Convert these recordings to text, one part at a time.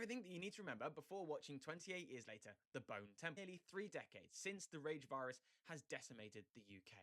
everything that you need to remember before watching 28 years later, The Bone Temple. Nearly 3 decades since the Rage virus has decimated the UK.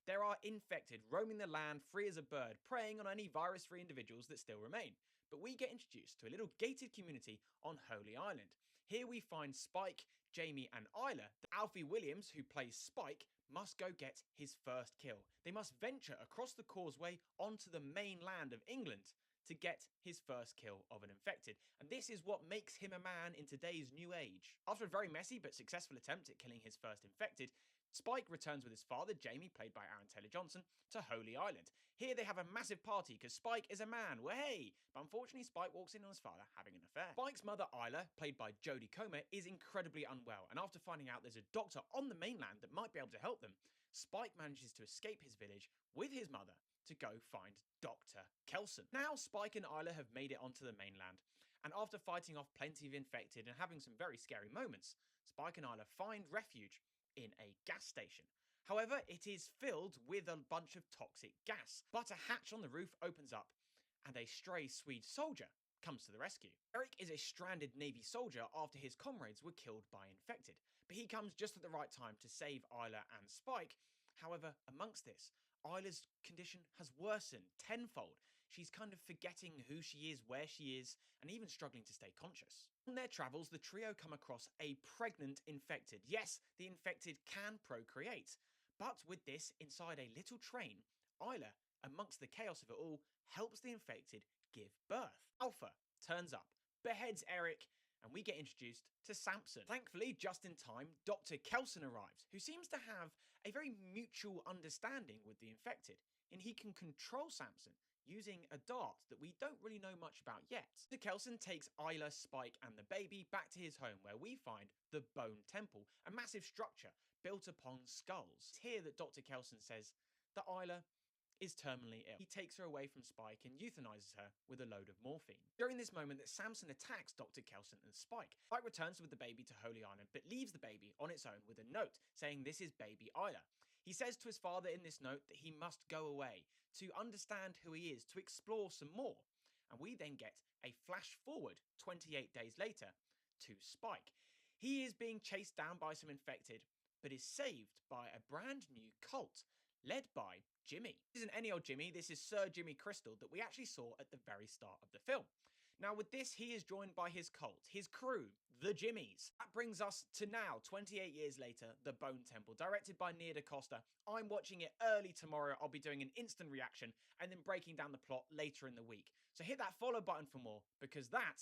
There are infected roaming the land free as a bird, preying on any virus-free individuals that still remain. But we get introduced to a little gated community on Holy Island. Here we find Spike, Jamie and Isla. Alfie Williams, who plays Spike, must go get his first kill. They must venture across the causeway onto the mainland of England to get his first kill of an infected. And this is what makes him a man in today's new age. After a very messy but successful attempt at killing his first infected, Spike returns with his father, Jamie, played by Aaron Taylor-Johnson, to Holy Island. Here they have a massive party because Spike is a man, wahey! But unfortunately Spike walks in on his father having an affair. Spike's mother, Isla, played by Jodie Comer, is incredibly unwell, and after finding out there's a doctor on the mainland that might be able to help them, Spike manages to escape his village with his mother to go find Dr. Kelson. Now Spike and Isla have made it onto the mainland, and after fighting off plenty of infected and having some very scary moments, Spike and Isla find refuge in a gas station. However, it is filled with a bunch of toxic gas, but a hatch on the roof opens up, and a stray Swede soldier comes to the rescue. Eric is a stranded Navy soldier after his comrades were killed by infected, but he comes just at the right time to save Isla and Spike. However, amongst this, Isla's condition has worsened tenfold. She's kind of forgetting who she is, where she is, and even struggling to stay conscious. On their travels, the trio come across a pregnant infected. Yes, the infected can procreate, but with this inside a little train, Isla, amongst the chaos of it all, helps the infected give birth. Alpha turns up, beheads Eric, and we get introduced to Samson. Thankfully, just in time, Dr. Kelson arrives, who seems to have a very mutual understanding with the infected, and he can control Samson using a dart that we don't really know much about yet. Dr. Kelson takes Isla, Spike, and the baby back to his home, where we find the Bone Temple, a massive structure built upon skulls. It's here that Dr. Kelson says that Isla is terminally ill. He takes her away from Spike and euthanizes her with a load of morphine. During this moment that Samson attacks Dr. Kelson and Spike, Spike returns with the baby to Holy Island but leaves the baby on its own with a note saying this is baby Isla. He says to his father in this note that he must go away to understand who he is, to explore some more. And we then get a flash forward 28 days later to Spike. He is being chased down by some infected but is saved by a brand new cult led by Jimmy. This isn't any old Jimmy, this is Sir Jimmy Crystal that we actually saw at the very start of the film. Now with this, he is joined by his cult, his crew, the Jimmies. That brings us to now, 28 years later, The Bone Temple, directed by Nia DaCosta. I'm watching it early tomorrow, I'll be doing an instant reaction and then breaking down the plot later in the week. So hit that follow button for more, because that's